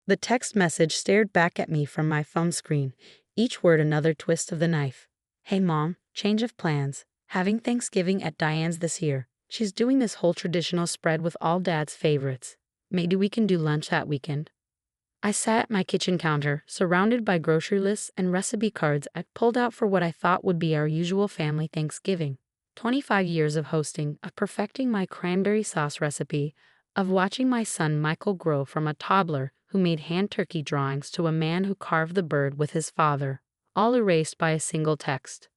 The text message stared back at me from my phone screen, each word another twist of the knife. Hey mom, change of plans. Having Thanksgiving at Diane's this year. She's doing this whole traditional spread with all dad's favorites. Maybe we can do lunch that weekend. I sat at my kitchen counter, surrounded by grocery lists and recipe cards I pulled out for what I thought would be our usual family Thanksgiving. 25 years of hosting, of perfecting my cranberry sauce recipe, of watching my son Michael grow from a toddler who made hand turkey drawings to a man who carved the bird with his father, all erased by a single text.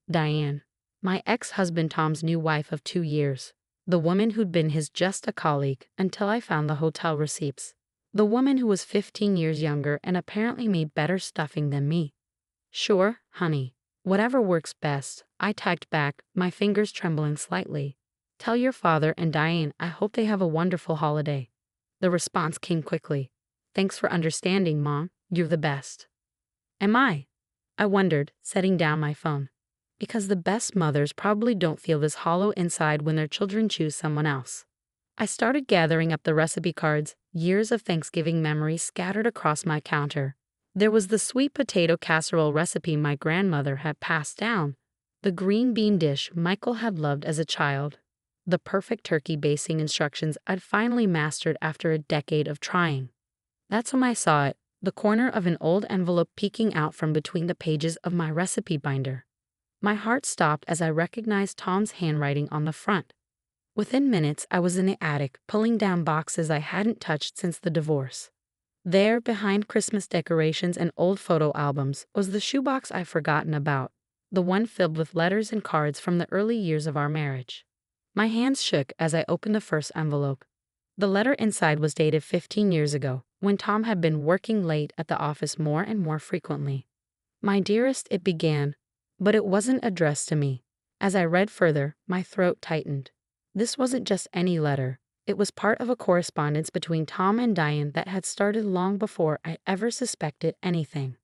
Diane, my ex-husband Tom's new wife of 2 years, the woman who'd been his just a colleague until I found the hotel receipts. The woman who was 15 years younger and apparently made better stuffing than me. Sure, honey. Whatever works best, I typed back, my fingers trembling slightly. Tell your father and Diane I hope they have a wonderful holiday. The response came quickly. Thanks for understanding, Mom. You're the best. Am I? I wondered, setting down my phone. Because the best mothers probably don't feel this hollow inside when their children choose someone else. I started gathering up the recipe cards, years of Thanksgiving memories scattered across my counter. There was the sweet potato casserole recipe my grandmother had passed down, the green bean dish Michael had loved as a child, the perfect turkey basting instructions I'd finally mastered after a decade of trying. That's when I saw it, the corner of an old envelope peeking out from between the pages of my recipe binder. My heart stopped as I recognized Tom's handwriting on the front. Within minutes, I was in the attic, pulling down boxes I hadn't touched since the divorce. There, behind Christmas decorations and old photo albums, was the shoebox I'd forgotten about, the one filled with letters and cards from the early years of our marriage. My hands shook as I opened the first envelope. The letter inside was dated 15 years ago, when Tom had been working late at the office more and more frequently. My dearest, it began, but it wasn't addressed to me. As I read further, my throat tightened. This wasn't just any letter. It was part of a correspondence between Tom and Diane that had started long before I ever suspected anything.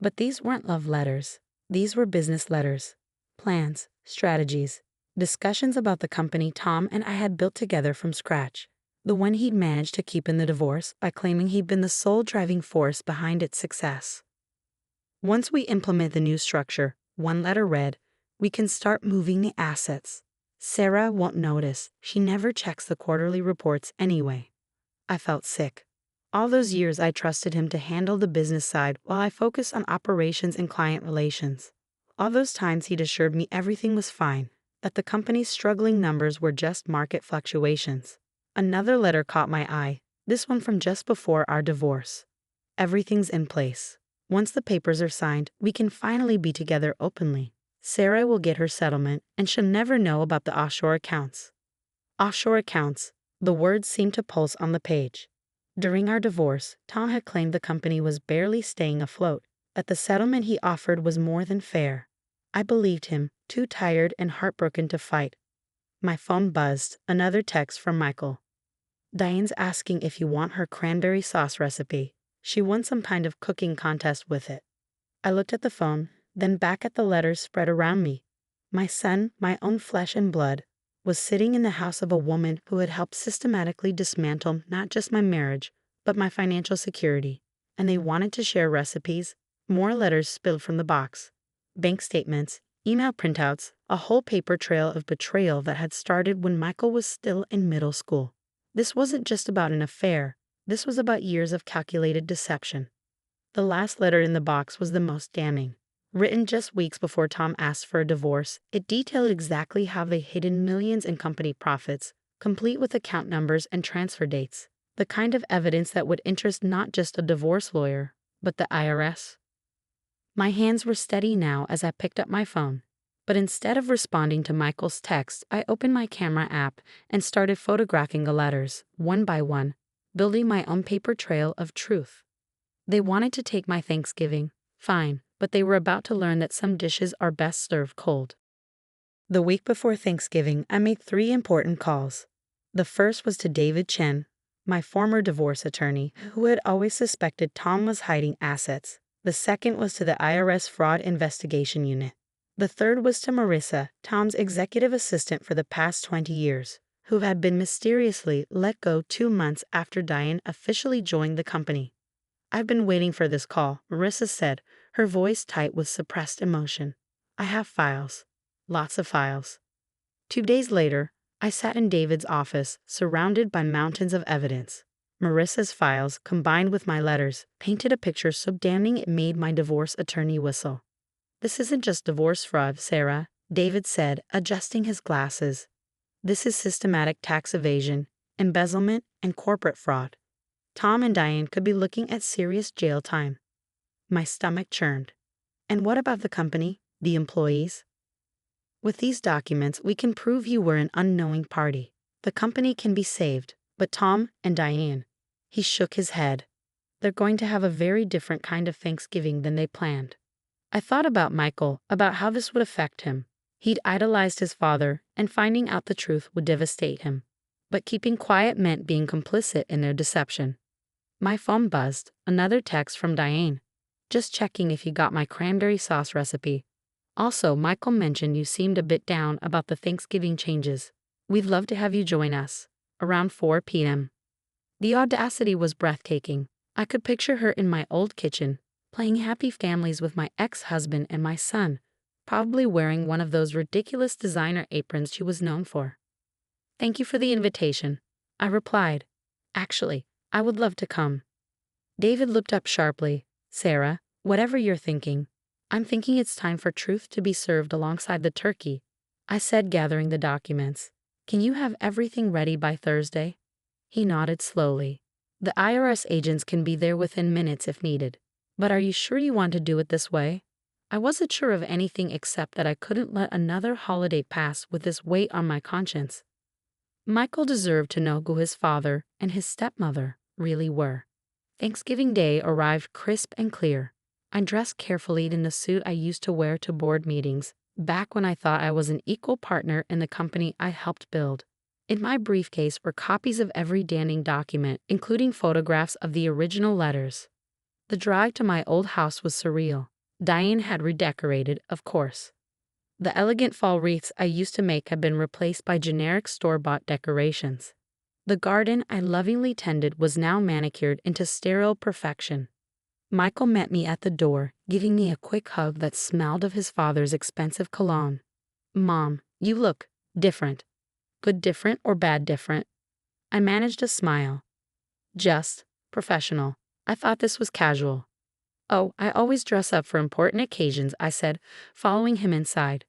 But these weren't love letters. These were business letters. Plans, strategies, discussions about the company Tom and I had built together from scratch. The one he'd managed to keep in the divorce by claiming he'd been the sole driving force behind its success. Once we implement the new structure, one letter read, we can start moving the assets. Sarah won't notice. She never checks the quarterly reports anyway. I felt sick. All those years I trusted him to handle the business side while I focused on operations and client relations. All those times he'd assured me everything was fine, that the company's struggling numbers were just market fluctuations. Another letter caught my eye, this one from just before our divorce. Everything's in place. Once the papers are signed, we can finally be together openly. Sarah will get her settlement, and she'll never know about the offshore accounts. Offshore accounts, the words seemed to pulse on the page. During our divorce, Tom had claimed the company was barely staying afloat, that the settlement he offered was more than fair. I believed him, too tired and heartbroken to fight. My phone buzzed, another text from Michael. Diane's asking if you want her cranberry sauce recipe. She won some kind of cooking contest with it. I looked at the phone, then back at the letters spread around me. My son, my own flesh and blood, was sitting in the house of a woman who had helped systematically dismantle not just my marriage, but my financial security. And they wanted to share recipes. More letters spilled from the box. Bank statements, email printouts, a whole paper trail of betrayal that had started when Michael was still in middle school. This wasn't just about an affair. This was about years of calculated deception. The last letter in the box was the most damning. Written just weeks before Tom asked for a divorce, it detailed exactly how they hidden millions in company profits, complete with account numbers and transfer dates, the kind of evidence that would interest not just a divorce lawyer, but the IRS. My hands were steady now as I picked up my phone, but instead of responding to Michael's text, I opened my camera app and started photographing the letters, one by one, building my own paper trail of truth. They wanted to take my Thanksgiving, fine, but they were about to learn that some dishes are best served cold. The week before Thanksgiving, I made 3 important calls. The first was to David Chen, my former divorce attorney, who had always suspected Tom was hiding assets. The second was to the IRS Fraud Investigation Unit. The third was to Marissa, Tom's executive assistant for the past 20 years, who had been mysteriously let go 2 months after Diane officially joined the company. I've been waiting for this call, Marissa said, her voice tight with suppressed emotion. I have files. Lots of files. 2 days later, I sat in David's office, surrounded by mountains of evidence. Marissa's files, combined with my letters, painted a picture so damning it made my divorce attorney whistle. This isn't just divorce fraud, Sarah, David said, adjusting his glasses. This is systematic tax evasion, embezzlement, and corporate fraud. Tom and Diane could be looking at serious jail time. My stomach churned. And what about the company, the employees? With these documents, we can prove you were an unknowing party. The company can be saved, but Tom and Diane. He shook his head. They're going to have a very different kind of Thanksgiving than they planned. I thought about Michael, about how this would affect him. He'd idolized his father, and finding out the truth would devastate him. But keeping quiet meant being complicit in their deception. My phone buzzed, another text from Diane. Just checking if you got my cranberry sauce recipe. Also, Michael mentioned you seemed a bit down about the Thanksgiving changes. We'd love to have you join us. Around 4 p.m. The audacity was breathtaking. I could picture her in my old kitchen, playing happy families with my ex-husband and my son, probably wearing one of those ridiculous designer aprons she was known for. Thank you for the invitation, I replied. Actually, I would love to come. David looked up sharply. Sarah, whatever you're thinking, I'm thinking it's time for truth to be served alongside the turkey, I said, gathering the documents. Can you have everything ready by Thursday? He nodded slowly. The IRS agents can be there within minutes if needed. But are you sure you want to do it this way? I wasn't sure of anything except that I couldn't let another holiday pass with this weight on my conscience. Michael deserved to know who his father and his stepmother really were. Thanksgiving Day arrived crisp and clear. I dressed carefully in the suit I used to wear to board meetings, back when I thought I was an equal partner in the company I helped build. In my briefcase were copies of every damning document, including photographs of the original letters. The drive to my old house was surreal. Diane had redecorated, of course. The elegant fall wreaths I used to make had been replaced by generic store-bought decorations. The garden I lovingly tended was now manicured into sterile perfection. Michael met me at the door, giving me a quick hug that smelled of his father's expensive cologne. Mom, you look different. Good different or bad different? I managed a smile. Just professional. I thought this was casual. Oh, I always dress up for important occasions, I said, following him inside.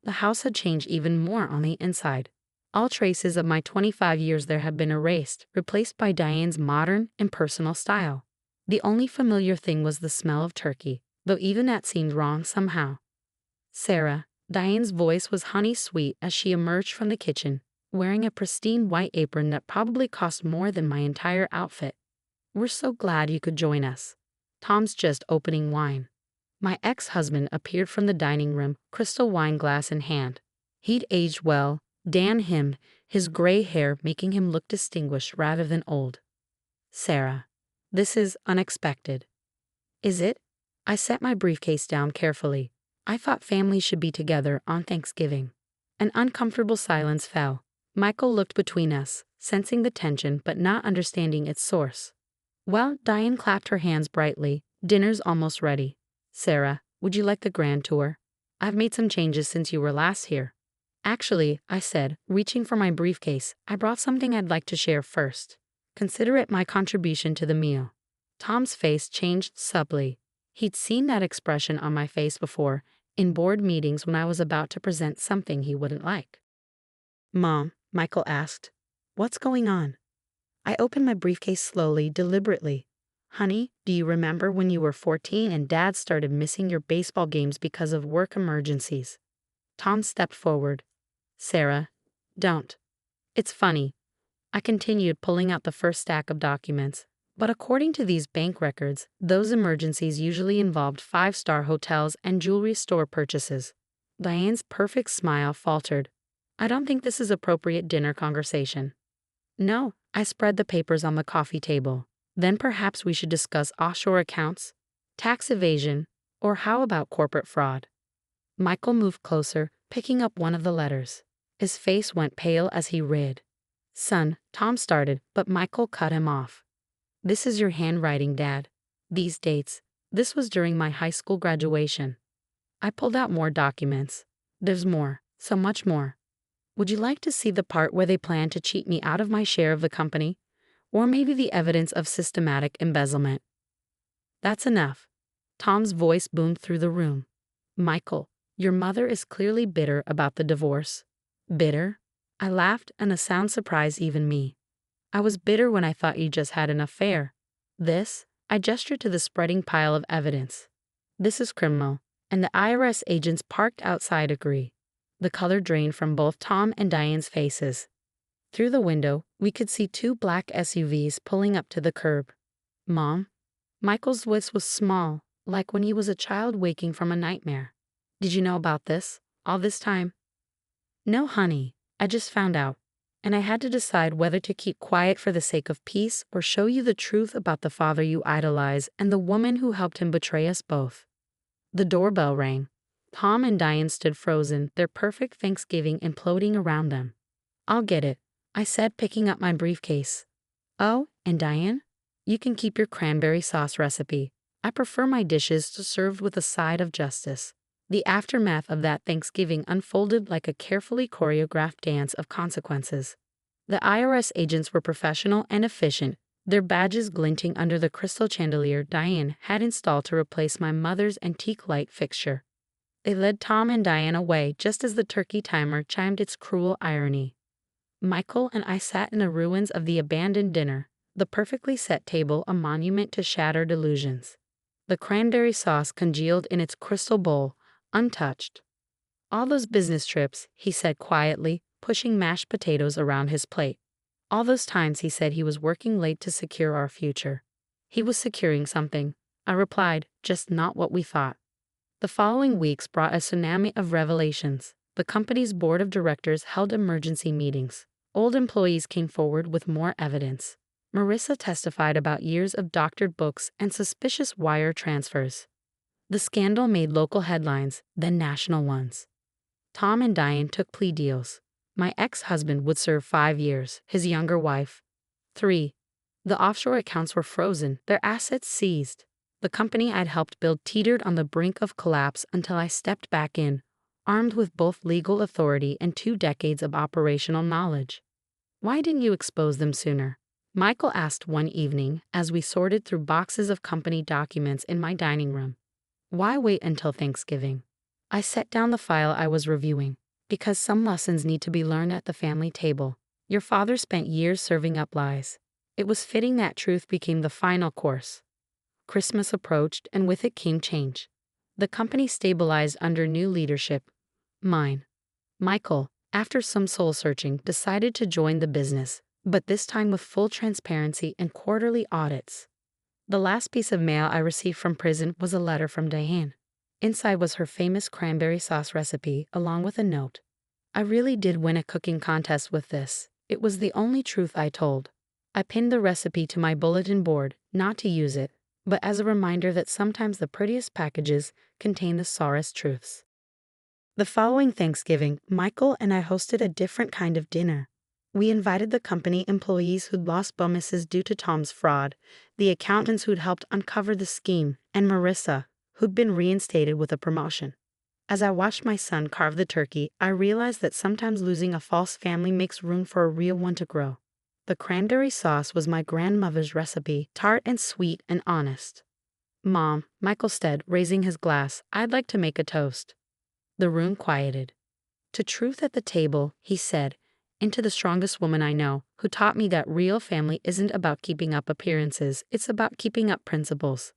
The house had changed even more on the inside. All traces of my 25 years there had been erased, replaced by Diane's modern and personal style. The only familiar thing was the smell of turkey, though even that seemed wrong somehow. Sarah, Diane's voice was honey-sweet as she emerged from the kitchen, wearing a pristine white apron that probably cost more than my entire outfit. We're so glad you could join us. Tom's just opening wine. My ex-husband appeared from the dining room, crystal wine glass in hand. He'd aged well, Dan him, his gray hair making him look distinguished rather than old. Sarah, this is unexpected. Is it? I set my briefcase down carefully. I thought families should be together on Thanksgiving. An uncomfortable silence fell. Michael looked between us, sensing the tension but not understanding its source. Well, Diane clapped her hands brightly. Dinner's almost ready. Sarah, would you like the grand tour? I've made some changes since you were last here. Actually, I said, reaching for my briefcase, I brought something I'd like to share first. Consider it my contribution to the meal. Tom's face changed subtly. He'd seen that expression on my face before, in board meetings when I was about to present something he wouldn't like. Mom, Michael asked, what's going on? I opened my briefcase slowly, deliberately. Honey, do you remember when you were 14 and Dad started missing your baseball games because of work emergencies? Tom stepped forward. Sarah, don't. It's funny. I continued, pulling out the first stack of documents. But according to these bank records, those emergencies usually involved 5-star hotels and jewelry store purchases. Diane's perfect smile faltered. I don't think this is appropriate dinner conversation. No, I spread the papers on the coffee table. Then perhaps we should discuss offshore accounts, tax evasion, or how about corporate fraud? Michael moved closer, picking up one of the letters. His face went pale as he read. Son, Tom started, but Michael cut him off. This is your handwriting, Dad. These dates. This was during my high school graduation. I pulled out more documents. There's more, so much more. Would you like to see the part where they plan to cheat me out of my share of the company? Or maybe the evidence of systematic embezzlement? That's enough. Tom's voice boomed through the room. Michael, your mother is clearly bitter about the divorce. Bitter? I laughed, and a sound surprised even me. I was bitter when I thought you just had an affair. This, I gestured to the spreading pile of evidence. This is criminal, and the IRS agents parked outside agree. The color drained from both Tom and Diane's faces. Through the window, we could see two black SUVs pulling up to the curb. Mom? Michael's voice was small, like when he was a child waking from a nightmare. Did you know about this, all this time? No, honey, I just found out, and I had to decide whether to keep quiet for the sake of peace or show you the truth about the father you idolize and the woman who helped him betray us both. The doorbell rang. Tom and Diane stood frozen, their perfect Thanksgiving imploding around them. I'll get it, I said, picking up my briefcase. Oh, and Diane? You can keep your cranberry sauce recipe. I prefer my dishes to served with a side of justice. The aftermath of that Thanksgiving unfolded like a carefully choreographed dance of consequences. The IRS agents were professional and efficient, their badges glinting under the crystal chandelier Diane had installed to replace my mother's antique light fixture. They led Tom and Diane away just as the turkey timer chimed its cruel irony. Michael and I sat in the ruins of the abandoned dinner, the perfectly set table a monument to shattered illusions. The cranberry sauce congealed in its crystal bowl, untouched. All those business trips, he said quietly, pushing mashed potatoes around his plate. All those times he said he was working late to secure our future. He was securing something, I replied, just not what we thought. The following weeks brought a tsunami of revelations. The company's board of directors held emergency meetings. Old employees came forward with more evidence. Marissa testified about years of doctored books and suspicious wire transfers. The scandal made local headlines, then national ones. Tom and Diane took plea deals. My ex-husband would serve 5 years, his younger wife 3. The offshore accounts were frozen, their assets seized. The company I'd helped build teetered on the brink of collapse until I stepped back in, armed with both legal authority and 2 decades of operational knowledge. Why didn't you expose them sooner? Michael asked one evening as we sorted through boxes of company documents in my dining room. Why wait until Thanksgiving? I set down the file I was reviewing. Because some lessons need to be learned at the family table. Your father spent years serving up lies. It was fitting that truth became the final course. Christmas approached, and with it came change. The company stabilized under new leadership. Mine. Michael, after some soul-searching, decided to join the business, but this time with full transparency and quarterly audits. The last piece of mail I received from prison was a letter from Diane. Inside was her famous cranberry sauce recipe, along with a note. I really did win a cooking contest with this. It was the only truth I told. I pinned the recipe to my bulletin board, not to use it, but as a reminder that sometimes the prettiest packages contain the sorest truths. The following Thanksgiving, Michael and I hosted a different kind of dinner. We invited the company employees who'd lost bonuses due to Tom's fraud, the accountants who'd helped uncover the scheme, and Marissa, who'd been reinstated with a promotion. As I watched my son carve the turkey, I realized that sometimes losing a false family makes room for a real one to grow. The cranberry sauce was my grandmother's recipe, tart and sweet and honest. Mom, Michael said, raising his glass, I'd like to make a toast. The room quieted. To truth at the table, he said, and to the strongest woman I know, who taught me that real family isn't about keeping up appearances, it's about keeping up principles.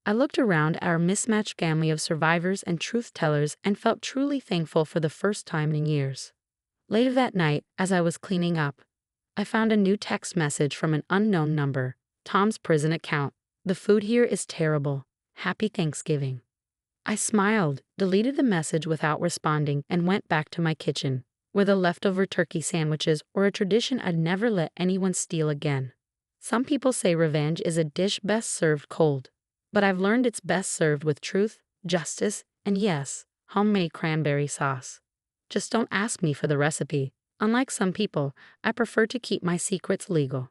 I looked around our mismatched family of survivors and truth-tellers and felt truly thankful for the first time in years. Later that night, as I was cleaning up, I found a new text message from an unknown number. Tom's prison account. The food here is terrible. Happy Thanksgiving. I smiled, deleted the message without responding, and went back to my kitchen, where the leftover turkey sandwiches were a tradition I'd never let anyone steal again. Some people say revenge is a dish best served cold. But I've learned it's best served with truth, justice, and yes, homemade cranberry sauce. Just don't ask me for the recipe. Unlike some people, I prefer to keep my secrets legal.